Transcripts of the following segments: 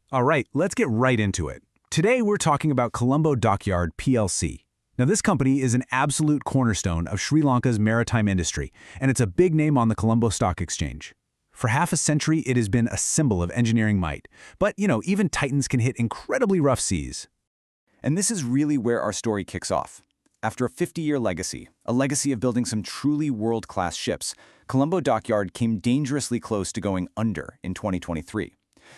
All right, let's get right into it. Today we're talking about Colombo Dockyard PLC. Now this company is an absolute cornerstone of Sri Lanka's maritime industry, and it's a big name on the Colombo Stock Exchange. For half a century, it has been a symbol of engineering might. But, even titans can hit incredibly rough seas. And this is really where our story kicks off. After a 50-year legacy, a legacy of building some truly world-class ships, Colombo Dockyard came dangerously close to going under in 2023.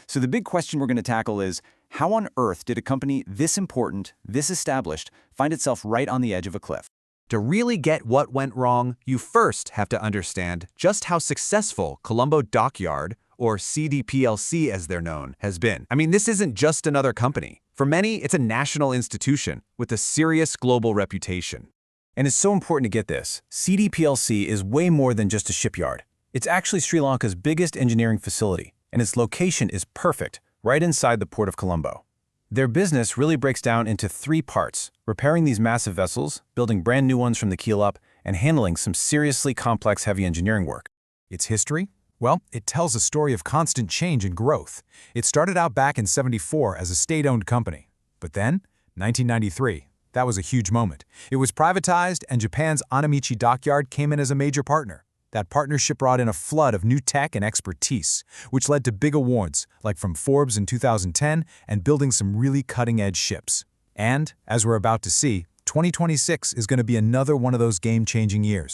So the big question we're going to tackle is, how on earth did a company this important, this established, find itself right on the edge of a cliff? To really get what went wrong, you first have to understand just how successful Colombo Dockyard, or CDPLC as they're known, has been. I mean, this isn't just another company. For many, it's a national institution with a serious global reputation. And it's so important to get this. CDPLC is way more than just a shipyard. It's actually Sri Lanka's biggest engineering facility, and its location is perfect, right inside the port of Colombo. Their business really breaks down into three parts: repairing these massive vessels, building brand new ones from the keel up, and handling some seriously complex heavy engineering work. Its history? Well, it tells a story of constant change and growth. It started out back in '74 as a state-owned company. But then, 1993, that was a huge moment. It was privatized, and Japan's Onamichi Dockyard came in as a major partner. That partnership brought in a flood of new tech and expertise, which led to big awards, like from Forbes in 2010, and building some really cutting-edge ships. And, as we're about to see, 2026 is going to be another one of those game-changing years.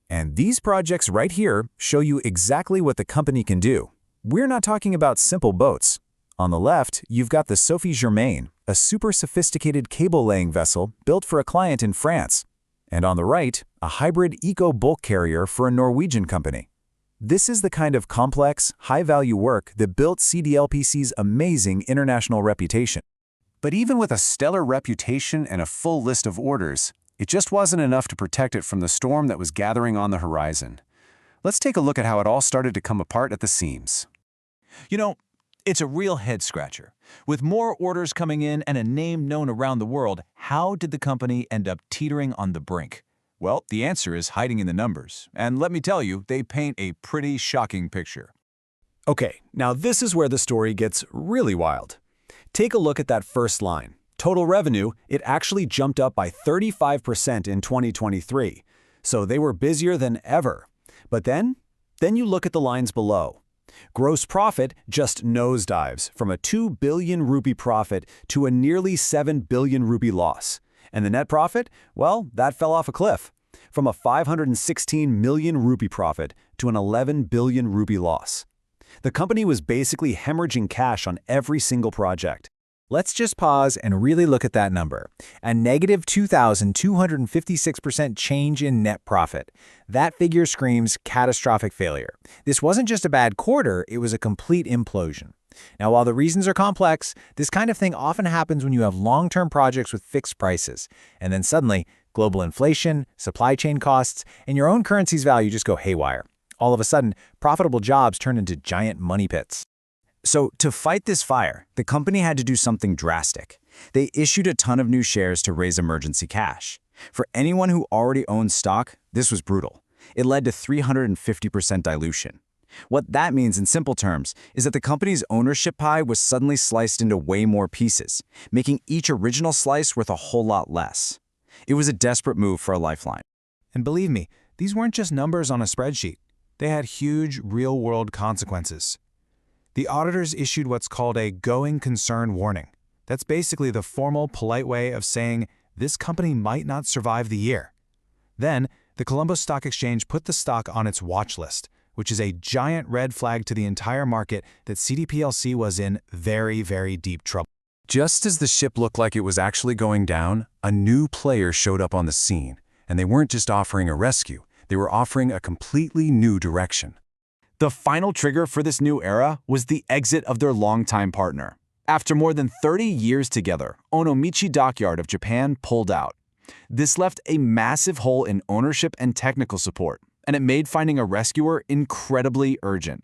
And these projects right here show you exactly what the company can do. We're not talking about simple boats. On the left, you've got the Sophie Germain, a super sophisticated cable-laying vessel built for a client in France. And on the right, a hybrid eco-bulk carrier for a Norwegian company. This is the kind of complex, high-value work that built CDLPC's amazing international reputation. But even with a stellar reputation and a full list of orders, it just wasn't enough to protect it from the storm that was gathering on the horizon. Let's take a look at how it all started to come apart at the seams. It's a real head-scratcher. With more orders coming in and a name known around the world, how did the company end up teetering on the brink? Well, the answer is hiding in the numbers. And let me tell you, they paint a pretty shocking picture. Okay, now this is where the story gets really wild. Take a look at that first line. Total revenue, it actually jumped up by 35% in 2023. So they were busier than ever. But then you look at the lines below. Gross profit just nosedives from a 2 billion rupee profit to a nearly 7 billion rupee loss. And the net profit? Well, that fell off a cliff. From a 516 million rupee profit to an 11 billion rupee loss. The company was basically hemorrhaging cash on every single project. Let's just pause and really look at that number. A negative 2,256% change in net profit. That figure screams catastrophic failure. This wasn't just a bad quarter, it was a complete implosion. Now, while the reasons are complex, this kind of thing often happens when you have long-term projects with fixed prices. And then suddenly, global inflation, supply chain costs, and your own currency's value just go haywire. All of a sudden, profitable jobs turn into giant money pits. So to fight this fire, the company had to do something drastic. They issued a ton of new shares to raise emergency cash. For anyone who already owns stock, this was brutal. It led to 350% dilution. What that means in simple terms is that the company's ownership pie was suddenly sliced into way more pieces, making each original slice worth a whole lot less. It was a desperate move for a lifeline. And believe me, these weren't just numbers on a spreadsheet. They had huge, real-world consequences. The auditors issued what's called a going concern warning. That's basically the formal, polite way of saying this company might not survive the year. Then, the Colombo Stock Exchange put the stock on its watch list, which is a giant red flag to the entire market that CDPLC was in very, very deep trouble. Just as the ship looked like it was actually going down, a new player showed up on the scene, and they weren't just offering a rescue, they were offering a completely new direction. The final trigger for this new era was the exit of their longtime partner. After more than 30 years together, Onomichi Dockyard of Japan pulled out. This left a massive hole in ownership and technical support, and it made finding a rescuer incredibly urgent.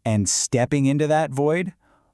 And stepping into that void?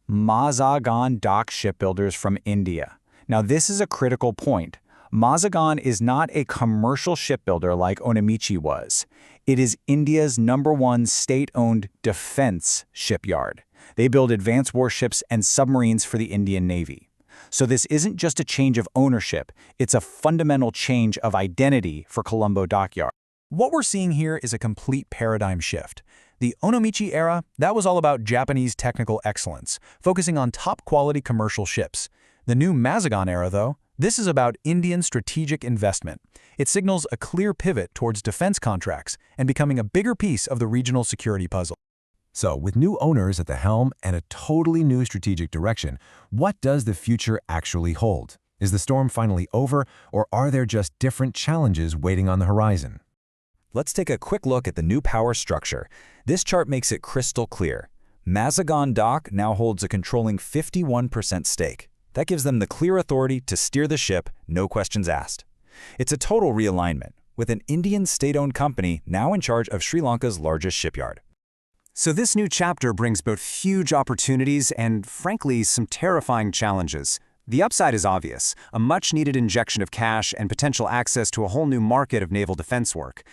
Mazagon Dock Shipbuilders from India. Now this is a critical point. Mazagon is not a commercial shipbuilder like Onomichi was. It is India's #1 state-owned defense shipyard. They build advanced warships and submarines for the Indian Navy. So this isn't just a change of ownership, it's a fundamental change of identity for Colombo Dockyard. What we're seeing here is a complete paradigm shift. The Onomichi era, that was all about Japanese technical excellence, focusing on top-quality commercial ships. The new Mazagon era, though, this is about Indian strategic investment. It signals a clear pivot towards defense contracts and becoming a bigger piece of the regional security puzzle. So, with new owners at the helm and a totally new strategic direction, what does the future actually hold? Is the storm finally over, or are there just different challenges waiting on the horizon? Let's take a quick look at the new power structure. This chart makes it crystal clear. Mazagon Dock now holds a controlling 51% stake. That gives them the clear authority to steer the ship, no questions asked. It's a total realignment, with an Indian state-owned company now in charge of Sri Lanka's largest shipyard. So this new chapter brings both huge opportunities and, frankly, some terrifying challenges. The upside is obvious, a much-needed injection of cash and potential access to a whole new market of naval defense work.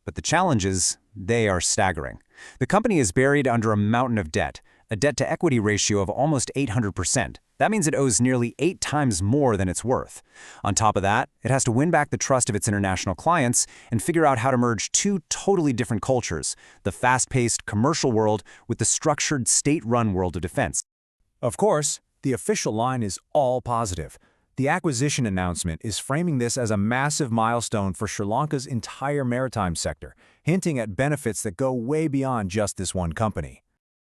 But the challenges, they are staggering. The company is buried under a mountain of debt, a debt-to-equity ratio of almost 800%. That means it owes nearly 8 times more than it's worth. On top of that, it has to win back the trust of its international clients and figure out how to merge two totally different cultures, the fast-paced commercial world with the structured state-run world of defense. Of course, the official line is all positive. The acquisition announcement is framing this as a massive milestone for Sri Lanka's entire maritime sector, hinting at benefits that go way beyond just this one company.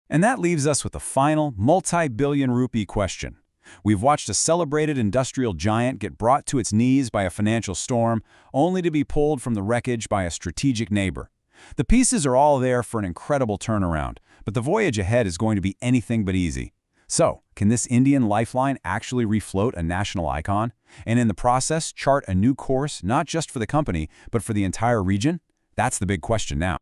And that leaves us with the final multi-billion rupee question. We've watched a celebrated industrial giant get brought to its knees by a financial storm, only to be pulled from the wreckage by a strategic neighbor. The pieces are all there for an incredible turnaround, but the voyage ahead is going to be anything but easy. So, can this Indian lifeline actually refloat a national icon, and in the process chart a new course not just for the company, but for the entire region? That's the big question now.